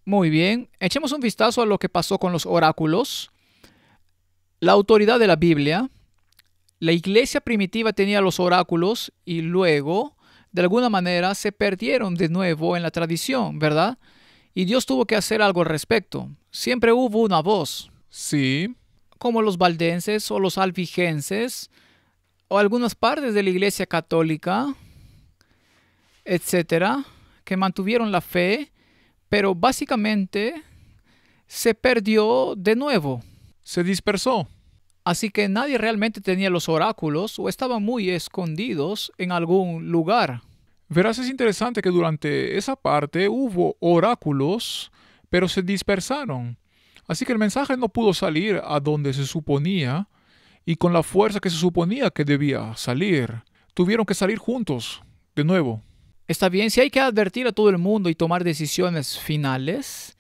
Muy bien, echemos un vistazo a lo que pasó con los oráculos. La autoridad de la Biblia. La iglesia primitiva tenía los oráculos y luego, de alguna manera, se perdieron de nuevo en la tradición, ¿verdad? Y Dios tuvo que hacer algo al respecto. Siempre hubo una voz, Sí, como los valdenses o los albigenses o algunas partes de la iglesia católica, etcétera, que mantuvieron la fe, pero básicamente se perdió de nuevo. se dispersó. Así que nadie realmente tenía los oráculos o estaban muy escondidos en algún lugar. Verás, es interesante que durante esa parte hubo oráculos, pero se dispersaron. Así que el mensaje no pudo salir a donde se suponía y con la fuerza que se suponía que debía salir. Tuvieron que salir juntos, de nuevo. Está bien, si hay que advertir a todo el mundo y tomar decisiones finales,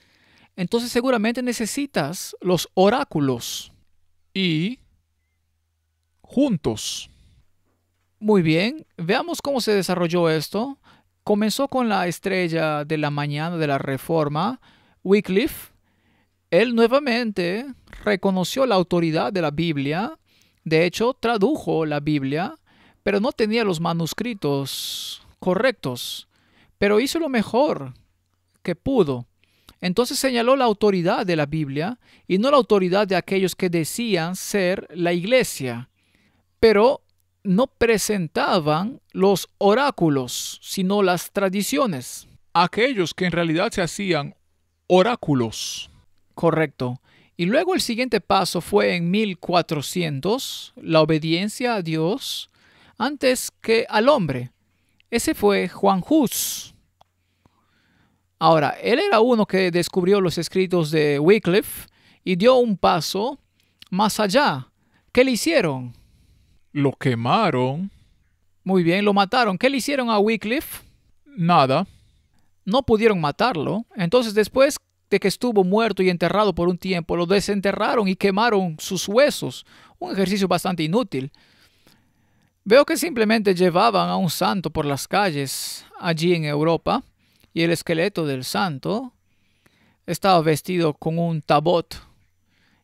entonces seguramente necesitas los oráculos. Y juntos. Muy bien, veamos cómo se desarrolló esto. Comenzó con la estrella de la mañana de la Reforma, Wycliffe. Él nuevamente reconoció la autoridad de la Biblia. De hecho, tradujo la Biblia, pero no tenía los manuscritos correctos. Pero hizo lo mejor que pudo. Entonces señaló la autoridad de la Biblia y no la autoridad de aquellos que decían ser la iglesia. Pero no presentaban los oráculos, sino las tradiciones. Aquellos que en realidad se hacían oráculos. Correcto. Y luego el siguiente paso fue en 1400, la obediencia a Dios antes que al hombre. Ese fue Juan Hus. Ahora, él era uno que descubrió los escritos de Wycliffe y dio un paso más allá. ¿Qué le hicieron? Lo quemaron. Muy bien, lo mataron. ¿Qué le hicieron a Wycliffe? Nada. No pudieron matarlo. Entonces, después de que estuvo muerto y enterrado por un tiempo, lo desenterraron y quemaron sus huesos. Un ejercicio bastante inútil. Veo que simplemente llevaban a un santo por las calles allí en Europa y el esqueleto del santo estaba vestido con un tabot.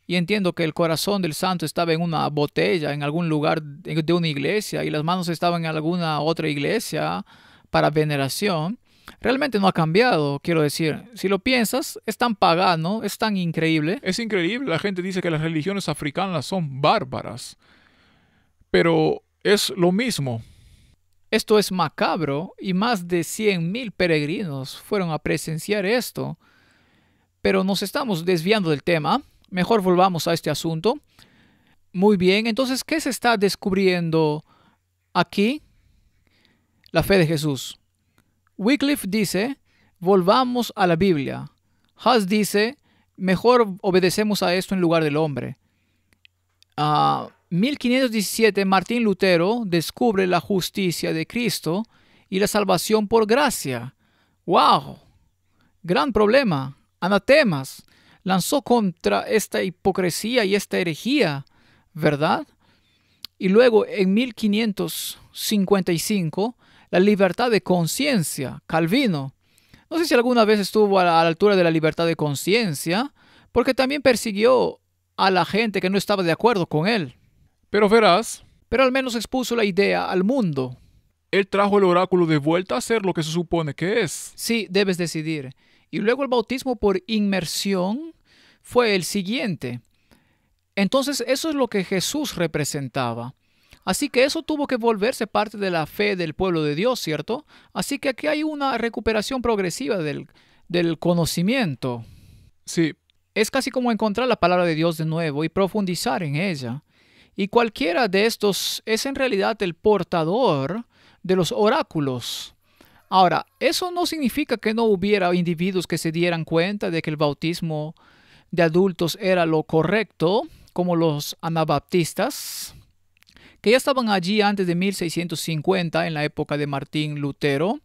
Y entiendo que el corazón del santo estaba en una botella, en algún lugar de una iglesia, y las manos estaban en alguna otra iglesia para veneración. Realmente no ha cambiado, quiero decir. Si lo piensas, es tan pagano, es tan increíble. Es increíble. La gente dice que las religiones africanas son bárbaras. Pero es lo mismo. Esto es macabro y más de 100,000 peregrinos fueron a presenciar esto. Pero nos estamos desviando del tema. Mejor volvamos a este asunto. Muy bien, entonces, ¿qué se está descubriendo aquí? La fe de Jesús. Wycliffe dice, volvamos a la Biblia. Huss dice, mejor obedecemos a esto en lugar del hombre. 1517, Martín Lutero descubre la justicia de Cristo y la salvación por gracia. ¡Wow! Gran problema. Anatemas. Lanzó contra esta hipocresía y esta herejía, ¿verdad? Y luego en 1555, la libertad de conciencia, Calvino. No sé si alguna vez estuvo a la altura de la libertad de conciencia, porque también persiguió a la gente que no estaba de acuerdo con él. Pero verás, Pero al menos expuso la idea al mundo. él trajo el oráculo de vuelta a ser lo que se supone que es. Sí, debes decidir. Y luego el bautismo por inmersión fue el siguiente. Entonces eso es lo que Jesús representaba. Así que eso tuvo que volverse parte de la fe del pueblo de Dios, ¿cierto? Así que aquí hay una recuperación progresiva del conocimiento. Sí, Es casi como encontrar la palabra de Dios de nuevo y profundizar en ella. Y cualquiera de estos es en realidad el portador de los oráculos. Ahora, eso no significa que no hubiera individuos que se dieran cuenta de que el bautismo de adultos era lo correcto, como los anabaptistas, que ya estaban allí antes de 1650, en la época de Martín Lutero.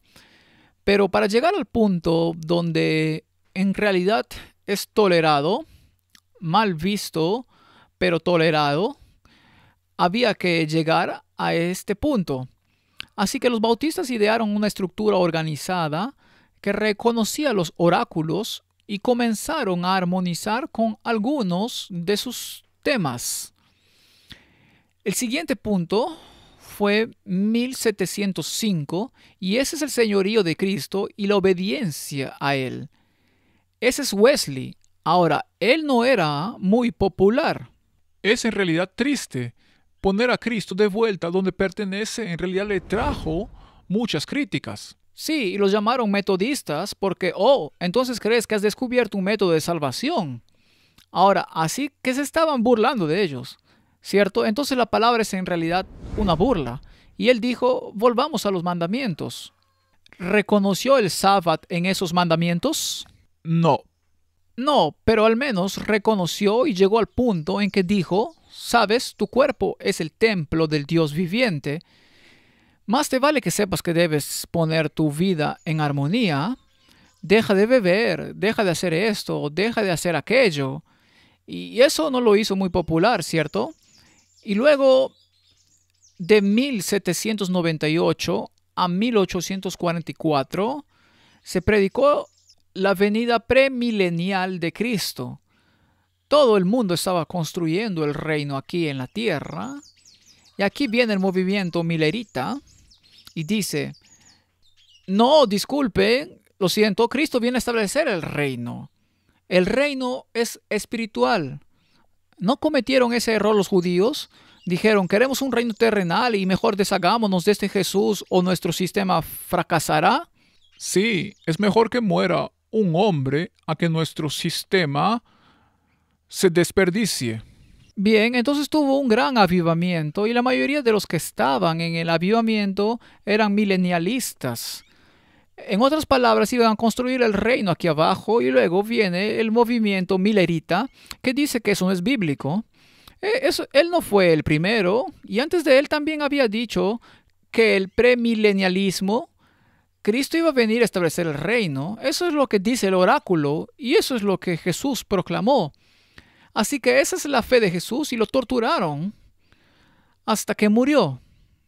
Pero para llegar al punto donde en realidad es tolerado, mal visto, pero tolerado, había que llegar a este punto. Así que los bautistas idearon una estructura organizada que reconocía los oráculos y comenzaron a armonizar con algunos de sus temas. El siguiente punto fue 1705 y ese es el señorío de Cristo y la obediencia a Él. Ese es Wesley. Ahora, él no era muy popular. Es en realidad triste. Poner a Cristo de vuelta donde pertenece en realidad le trajo muchas críticas. Sí, y los llamaron metodistas porque, entonces crees que has descubierto un método de salvación. Ahora, así que se estaban burlando de ellos, ¿cierto? Entonces la palabra es en realidad una burla. Y él dijo, volvamos a los mandamientos. ¿Reconoció el sábado en esos mandamientos? No. No, pero al menos reconoció y llegó al punto en que dijo, sabes, tu cuerpo es el templo del Dios viviente. Más te vale que sepas que debes poner tu vida en armonía. Deja de beber, deja de hacer esto, deja de hacer aquello. Y eso no lo hizo muy popular, ¿cierto? Y luego, de 1798 a 1844, se predicó la venida premilenial de Cristo. Todo el mundo estaba construyendo el reino aquí en la tierra. Y aquí viene el movimiento milerita y dice, no, disculpe, lo siento, Cristo viene a establecer el reino. El reino es espiritual. ¿No cometieron ese error los judíos? Dijeron, queremos un reino terrenal y mejor deshagámonos de este Jesús o nuestro sistema fracasará. Sí, es mejor que muera un hombre a que nuestro sistema se desperdicie. Bien, entonces tuvo un gran avivamiento y la mayoría de los que estaban en el avivamiento eran milenialistas. En otras palabras, iban a construir el reino aquí abajo y luego viene el movimiento milerita que dice que eso no es bíblico. Él no fue el primero y antes de él también había dicho que el premilenialismo, Cristo iba a venir a establecer el reino. Eso es lo que dice el oráculo y eso es lo que Jesús proclamó. Así que esa es la fe de Jesús y lo torturaron hasta que murió.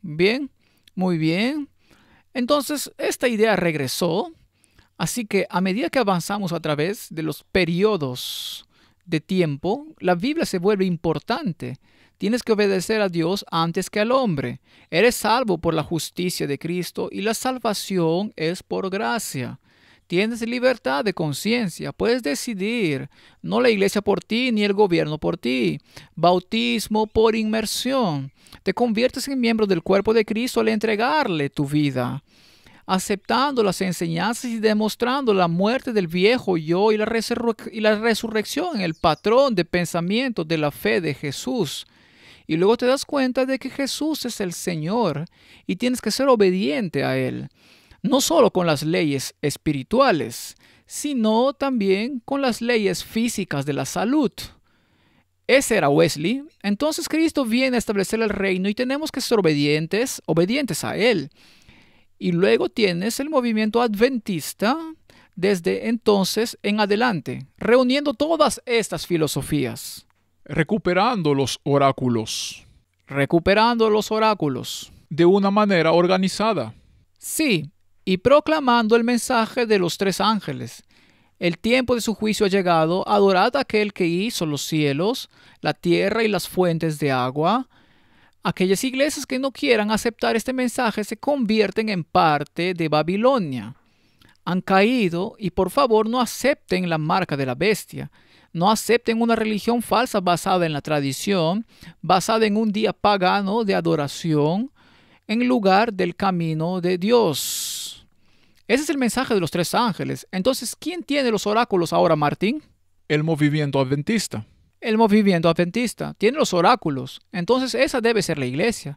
Bien, muy bien. Entonces, esta idea regresó. Así que a medida que avanzamos a través de los periodos de tiempo, la Biblia se vuelve importante. Tienes que obedecer a Dios antes que al hombre. Eres salvo por la justicia de Cristo y la salvación es por gracia. Tienes libertad de conciencia, puedes decidir, no la iglesia por ti ni el gobierno por ti. Bautismo por inmersión. Te conviertes en miembro del cuerpo de Cristo al entregarle tu vida, aceptando las enseñanzas y demostrando la muerte del viejo yo y la resurrección en el patrón de pensamiento de la fe de Jesús. Y luego te das cuenta de que Jesús es el Señor y tienes que ser obediente a Él. No solo con las leyes espirituales, sino también con las leyes físicas de la salud. Ese era Wesley. Entonces Cristo viene a establecer el reino y tenemos que ser obedientes a Él. Y luego tienes el movimiento adventista desde entonces en adelante, reuniendo todas estas filosofías. Recuperando los oráculos. Recuperando los oráculos. De una manera organizada. Sí, y proclamando el mensaje de los tres ángeles. El tiempo de su juicio ha llegado. Adorad a aquel que hizo los cielos, la tierra y las fuentes de agua. Aquellas iglesias que no quieran aceptar este mensaje se convierten en parte de Babilonia. Han caído y por favor no acepten la marca de la bestia. No acepten una religión falsa basada en la tradición, basada en un día pagano de adoración, en lugar del camino de Dios. Ese es el mensaje de los tres ángeles. Entonces, ¿quién tiene los oráculos ahora, Martín? El movimiento adventista. El movimiento adventista tiene los oráculos. Entonces, esa debe ser la iglesia.